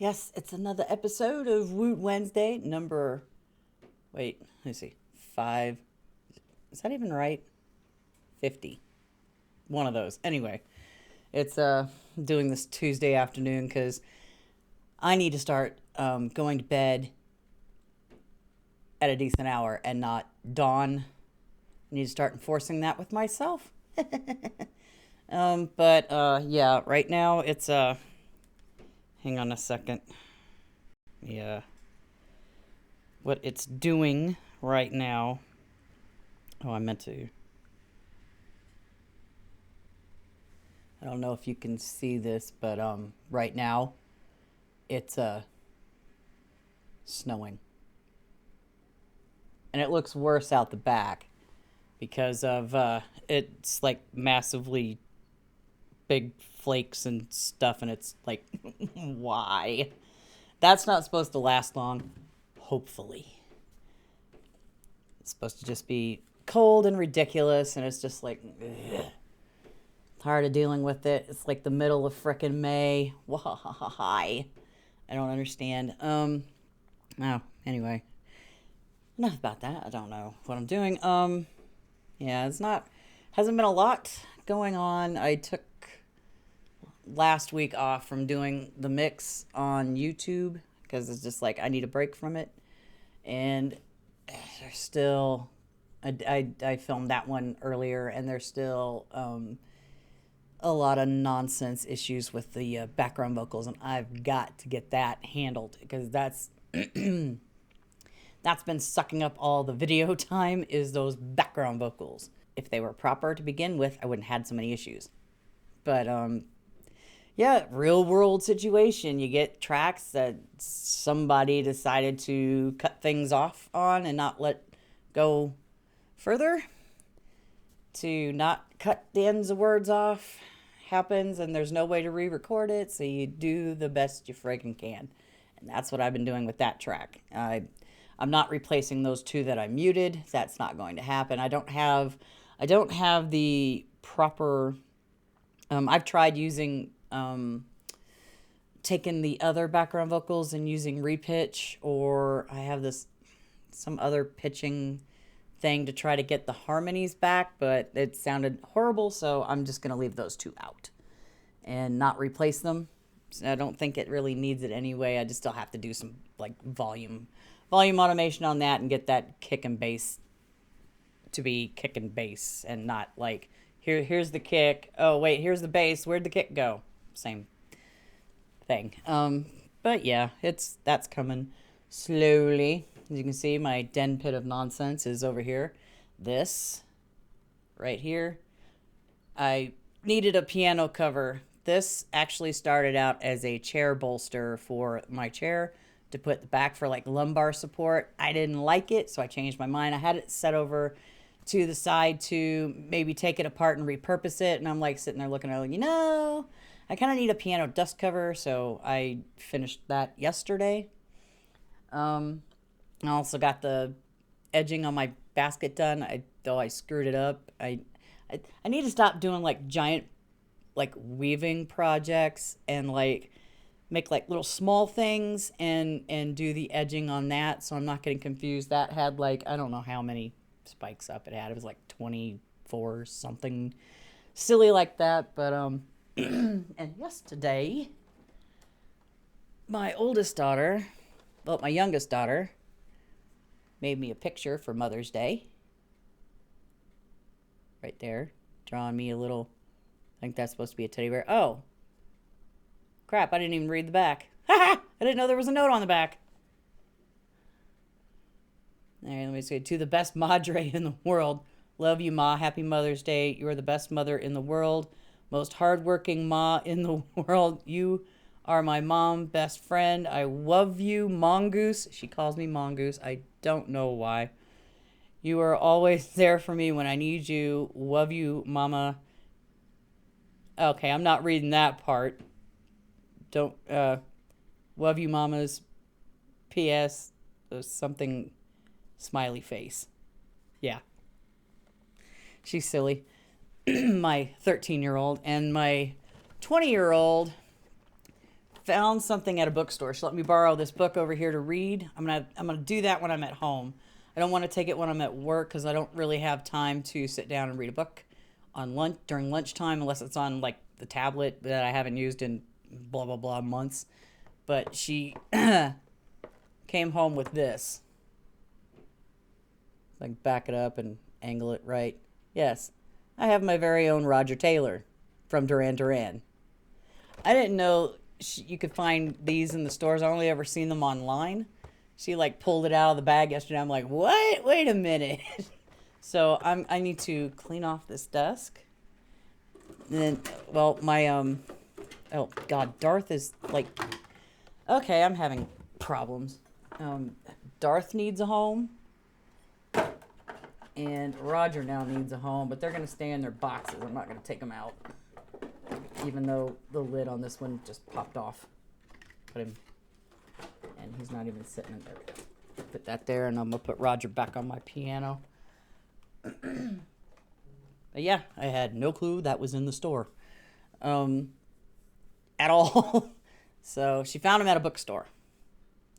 Yes, it's another episode of Woot Wednesday, number. Wait, let me see. 5. Is that even right? 50. One of those. Anyway, it's doing this Tuesday afternoon because I need to start going to bed at a decent hour and not dawn. I need to start enforcing that with myself. Yeah, right now it's hang on a second. Yeah. What it's doing right now. Oh, I meant to. I don't know if you can see this, but right now it's snowing. And it looks worse out the back because of it's like massively big flakes and stuff, and it's like why? That's not supposed to last long, hopefully. It's supposed to just be cold and ridiculous, and it's just like ugh. Tired of dealing with it. It's like the middle of frickin' May. Why? I don't understand. No, anyway. Enough about that. I don't know what I'm doing. Yeah, hasn't been a lot going on. I took last week off from doing the mix on YouTube because it's just like I need a break from it. And there's still, I filmed that one earlier, and there's still a lot of nonsense issues with the background vocals, and I've got to get that handled because that's that's been sucking up all the video time, is those background vocals. If they were proper to begin with, I wouldn't have had so many issues. But yeah, real world situation. You get tracks that somebody decided to cut things off on and not let go further. To not cut the ends of words off happens, and there's no way to re-record it, so you do the best you friggin' can. And that's what I've been doing with that track. I'm not replacing those two that I muted. That's not going to happen. I don't have the proper. I've tried using taking the other background vocals and using repitch, or I have some other pitching thing to try to get the harmonies back, but it sounded horrible, so I'm just going to leave those two out and not replace them. So I don't think it really needs it anyway. I just still have to do some like volume automation on that and get that kick and bass to be kick and bass and not like here's the kick. Oh wait, here's the bass. Where'd the kick go? Same thing. But yeah, that's coming slowly. As you can see, my den pit of nonsense is over here. This right here. I needed a piano cover. This actually started out as a chair bolster for my chair to put the back for like lumbar support. I didn't like it, so I changed my mind. I had it set over to the side to maybe take it apart and repurpose it. And I'm like sitting there looking at it, I kind of need a piano dust cover, so I finished that yesterday. I also got the edging on my basket done. Though I screwed it up. I need to stop doing like giant like weaving projects and like make like little small things and do the edging on that, so I'm not getting confused. That had like I don't know how many spikes up it had. It was like 24 something silly like that, but and yesterday my youngest daughter made me a picture for Mother's Day. Right there. Drawing me a little, I think that's supposed to be a teddy bear. Oh. Crap, I didn't even read the back. I didn't know there was a note on the back. All right, let me say, to the best madre in the world. Love you, Ma. Happy Mother's Day. You are the best mother in the world. Most hardworking Ma in the world. You are my mom, best friend. I love you, Mongoose. She calls me Mongoose. I don't know why. You are always there for me when I need you. Love you, Mama. Okay, I'm not reading that part. Don't, love you, Mamas. P.S. Something smiley face. Yeah. She's silly. My 13-year-old and my 20-year-old found something at a bookstore. She let me borrow this book over here to read. I'm gonna do that when I'm at home. I don't want to take it when I'm at work because I don't really have time to sit down and read a book on lunch during lunchtime unless it's on like the tablet that I haven't used in blah blah blah months. But she came home with this. Like back it up and angle it right. Yes, I have my very own Roger Taylor from Duran Duran. I didn't know you could find these in the stores. I only ever seen them online. She like pulled it out of the bag yesterday. I'm like, what? Wait a minute. So I need to clean off this desk. And then, well, my oh God, Darth is like, okay, I'm having problems. Darth needs a home, and Roger now needs a home, but they're gonna stay in their boxes. I'm not gonna take them out, even though the lid on this one just popped off. Put him, and he's not even sitting in there. Put that there, and I'm gonna put Roger back on my piano. But yeah, I had no clue that was in the store, at all. So she found him at a bookstore.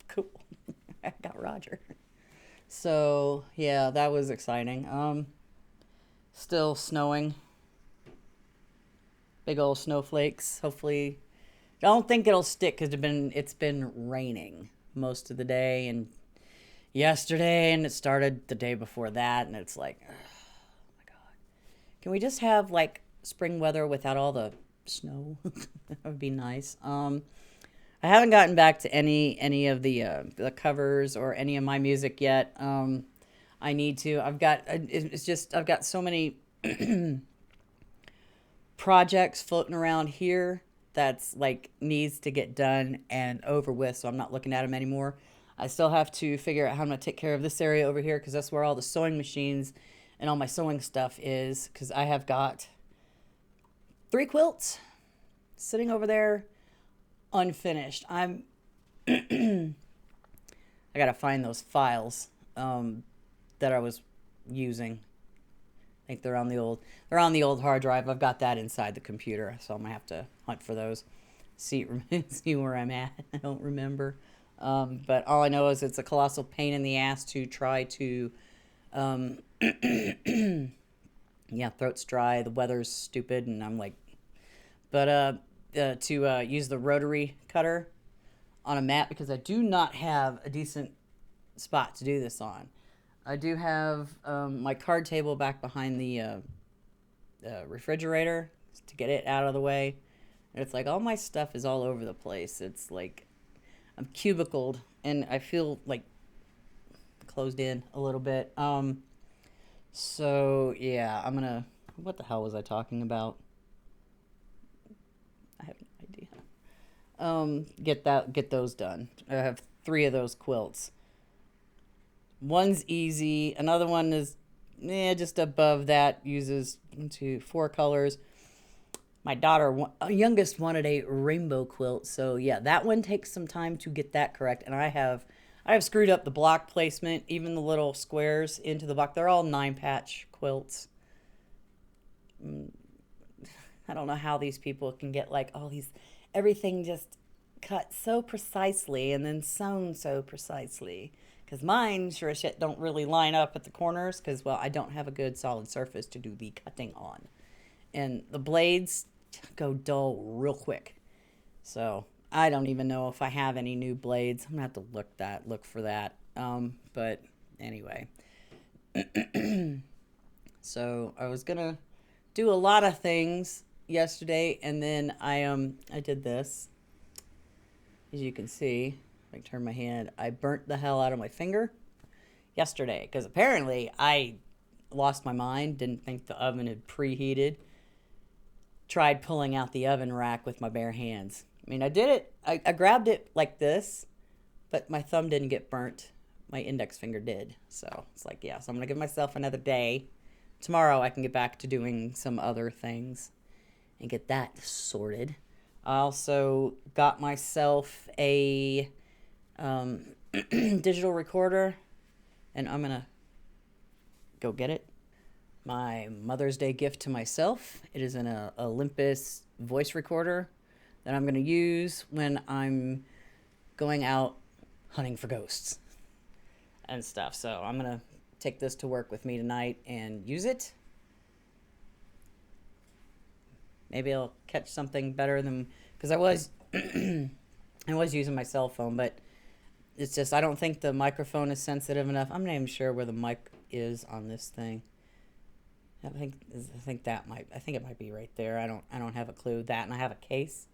Cool. I got Roger. So yeah, that was exciting. Still snowing. Big old snowflakes. Hopefully, I don't think it'll stick because it's been raining most of the day and yesterday, and it started the day before that, and it's like, oh my God, can we just have like spring weather without all the snow? That would be nice. I haven't gotten back to any of the covers or any of my music yet. I need to. I've got so many projects floating around here that's like needs to get done and over with, so I'm not looking at them anymore. I still have to figure out how I'm going to take care of this area over here because that's where all the sewing machines and all my sewing stuff is, because I have got 3 quilts sitting over there unfinished. I gotta find those files that I was using. I think they're on the old hard drive. I've got that inside the computer, so I'm gonna have to hunt for those. See where I'm at. I don't remember. But all I know is it's a colossal pain in the ass to try to yeah, throat's dry, the weather's stupid, and I'm like, but to use the rotary cutter on a mat, because I do not have a decent spot to do this on. I do have my card table back behind the refrigerator to get it out of the way. And it's like all my stuff is all over the place. It's like I'm cubicled and I feel like closed in a little bit. So yeah, I'm gonna. What the hell was I talking about? I have no idea. Get those done. I have 3 of those quilts. One's easy. Another one is just above that. Uses 4 colors. My daughter, youngest, wanted a rainbow quilt. So yeah, that one takes some time to get that correct. And I have screwed up the block placement, even the little squares into the block. They're all 9-patch quilts. I don't know how these people can get like all these, everything just cut so precisely and then sewn so precisely. Because mine, sure as shit, don't really line up at the corners because, well, I don't have a good solid surface to do the cutting on. And the blades go dull real quick. So I don't even know if I have any new blades. I'm going to have to look for that. But anyway. So I was going to do a lot of things yesterday, and then I did this. As you can see, if I can turn my hand, I burnt the hell out of my finger yesterday because apparently I lost my mind, didn't think the oven had preheated. Tried pulling out the oven rack with my bare hands. I mean, I did it. I grabbed it like this, but my thumb didn't get burnt. My index finger did. So it's like, yeah, so I'm going to give myself another day. Tomorrow I can get back to doing some other things and get that sorted. I also got myself a digital recorder, and I'm going to go get it. My Mother's Day gift to myself. It is an Olympus voice recorder that I'm going to use when I'm going out hunting for ghosts and stuff. So I'm going to take this to work with me tonight and use it. Maybe I'll catch something better than, because I was I was using my cell phone, but it's just I don't think the microphone is sensitive enough. I'm not even sure where the mic is on this thing. I think it might be right there. I don't have a clue. That, and I have a case.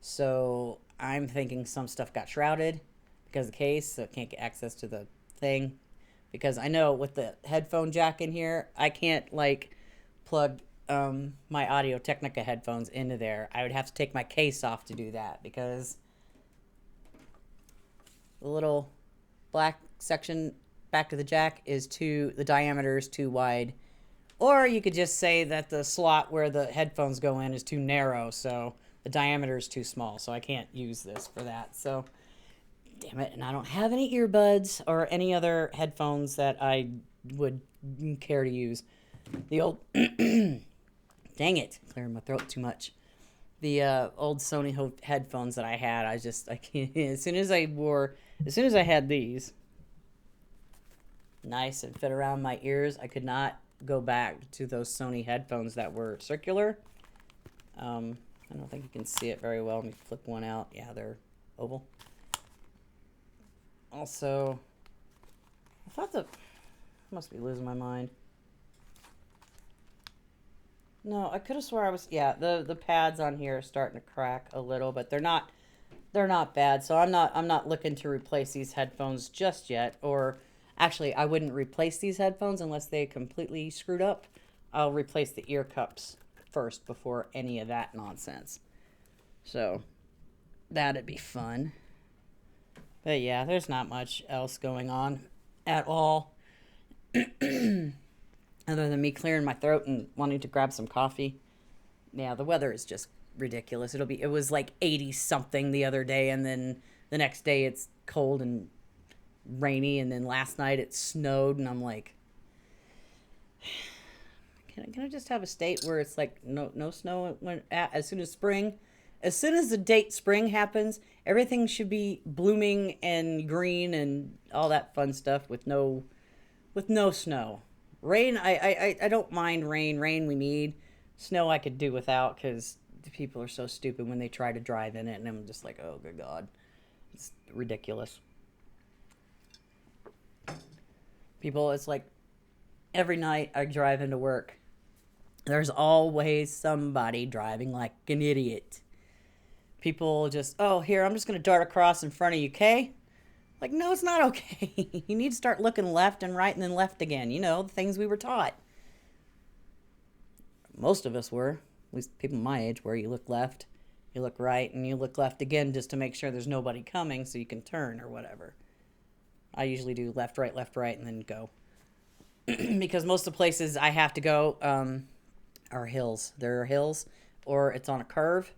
So I'm thinking some stuff got shrouded because of the case, so I can't get access to the thing. Because I know with the headphone jack in here, I can't like plug my Audio Technica headphones into there. I would have to take my case off to do that because the little black section back to the jack the diameter is too wide. Or you could just say that the slot where the headphones go in is too narrow, so the diameter is too small, so I can't use this for that. So, damn it, and I don't have any earbuds or any other headphones that I would care to use. The old, dang it, clearing my throat too much. The old Sony headphones that I had, I can't, as soon as I had these, nice and fit around my ears, I could not go back to those Sony headphones that were circular. I don't think you can see it very well. Let me flip one out. Yeah, they're oval. Also, I must be losing my mind. No, I could have swore the pads on here are starting to crack a little, but they're not bad. So I'm not looking to replace these headphones just yet, or actually, I wouldn't replace these headphones unless they completely screwed up. I'll replace the ear cups first before any of that nonsense. So, that'd be fun. But yeah, there's not much else going on at all. Other than me clearing my throat and wanting to grab some coffee. Yeah, the weather is just ridiculous. It was like 80 something the other day, and then the next day it's cold and rainy, and then last night it snowed, and I'm like, can I just have a state where it's like no snow as soon as the date spring happens, everything should be blooming and green and all that fun stuff with no snow. Rain, I don't mind rain. Rain we need. Snow I could do without because the people are so stupid when they try to drive in it, and I'm just like, oh good God, it's ridiculous. People, it's like every night I drive into work, there's always somebody driving like an idiot. People just, oh, here, I'm just going to dart across in front of you, okay? Like, no, it's not okay. You need to start looking left and right and then left again. You know, the things we were taught. Most of us were, at least people my age, where you look left, you look right, and you look left again just to make sure there's nobody coming so you can turn or whatever. I usually do left, right, and then go. Because most of the places I have to go are hills. There are hills, or it's on a curve,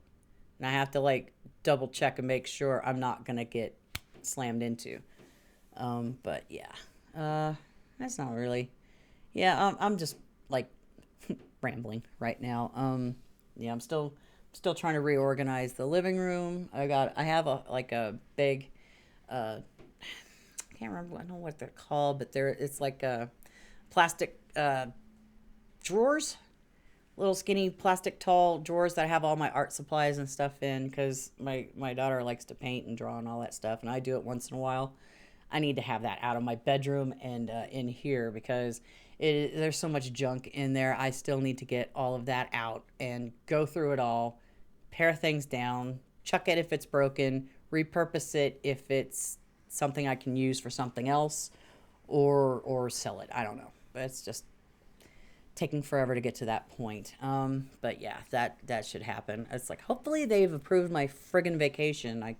and I have to like double check and make sure I'm not gonna get slammed into. But yeah, that's not really. Yeah, I'm just like rambling right now. Yeah, I'm still trying to reorganize the living room. I have a big, I can't remember. I don't know what they're called, but it's like a plastic drawers, little skinny plastic tall drawers that I have all my art supplies and stuff in, because my daughter likes to paint and draw and all that stuff, and I do it once in a while. I need to have that out of my bedroom and in here because there's so much junk in there. I still need to get all of that out and go through it all, pare things down, chuck it if it's broken, repurpose it if it's something I can use for something else, or sell it. I don't know, but it's just taking forever to get to that point. But yeah, that should happen. It's like, hopefully they've approved my friggin' vacation. I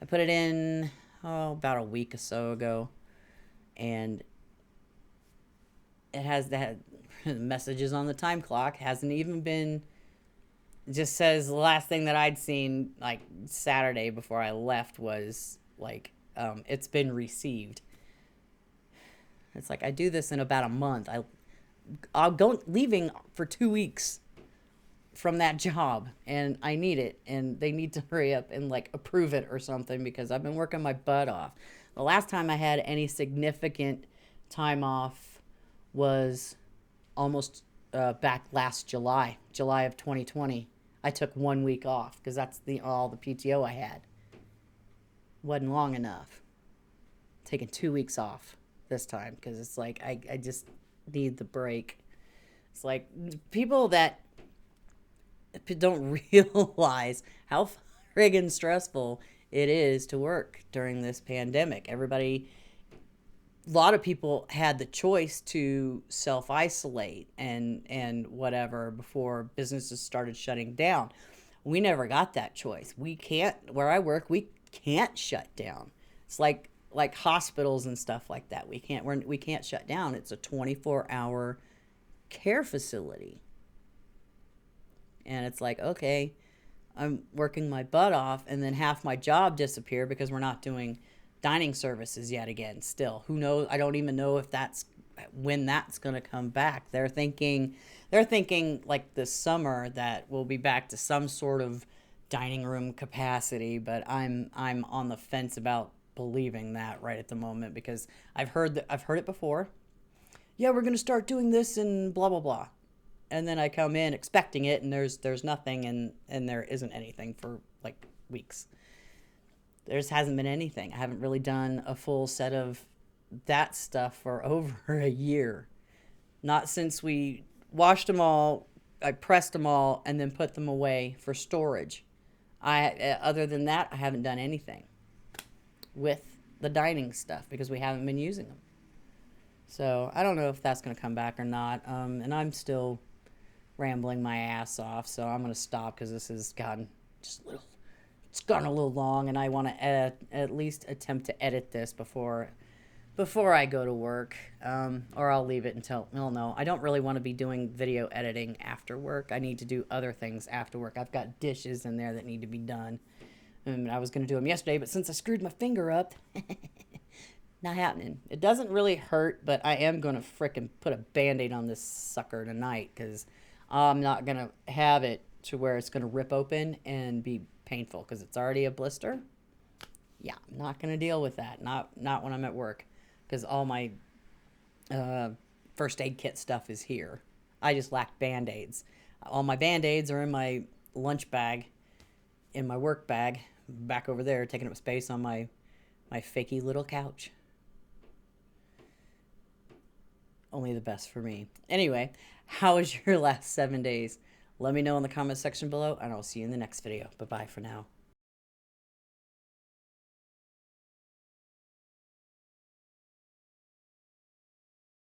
put it in about a week or so ago, and it has that messages on the time clock. Hasn't even been. It just says the last thing that I'd seen like Saturday before I left was like, it's been received. It's like, I do this in about a month. I'll go leaving for 2 weeks. from that job and I need it, and they need to hurry up and like approve it or something because I've been working my butt off. The last time I had any significant time off was almost back last July of 2020. I took 1 week off because that's the all the PTO I had. Wasn't long enough. Taking 2 weeks off this time because it's like I just need the break. It's like people that don't realize how friggin' stressful it is to work during this pandemic. A lot of people had the choice to self-isolate and whatever before businesses started shutting down. We never got that choice. We can't, where I work, we can't shut down. It's like hospitals and stuff like that. We can't shut down. It's a 24-hour care facility. And it's like, okay, I'm working my butt off and then half my job disappeared because we're not doing dining services yet again. Still, who knows? I don't even know if that's when that's going to come back. They're thinking like this summer that we'll be back to some sort of dining room capacity, but I'm on the fence about believing that right at the moment because I've heard it before. Yeah, we're going to start doing this and blah blah blah. And then I come in expecting it and there's nothing and there isn't anything for like weeks. There just hasn't been anything. I haven't really done a full set of that stuff for over a year. Not since we washed them all, I pressed them all, and then put them away for storage. Other than that, I haven't done anything with the dining stuff because we haven't been using them. So I don't know if that's going to come back or not. And I'm still rambling my ass off, so I'm going to stop because this has gotten just a little. It's gone a little long, and I want to at least attempt to edit this before I go to work, or I'll leave it until, well, no, I don't really want to be doing video editing after work. I need to do other things after work. I've got dishes in there that need to be done, and I was going to do them yesterday, but since I screwed my finger up, not happening. It doesn't really hurt, but I am going to frickin' put a Band-Aid on this sucker tonight, because I'm not going to have it to where it's going to rip open and be painful, because it's already a blister. Yeah, I'm not going to deal with that. Not when I'm at work, because all my first aid kit stuff is here. I just lack Band-Aids. All my Band-Aids are in my lunch bag, in my work bag, back over there, taking up space on my fakey little couch. Only the best for me. Anyway, how was your last 7 days? Let me know in the comment section below, and I'll see you in the next video. Bye-bye for now.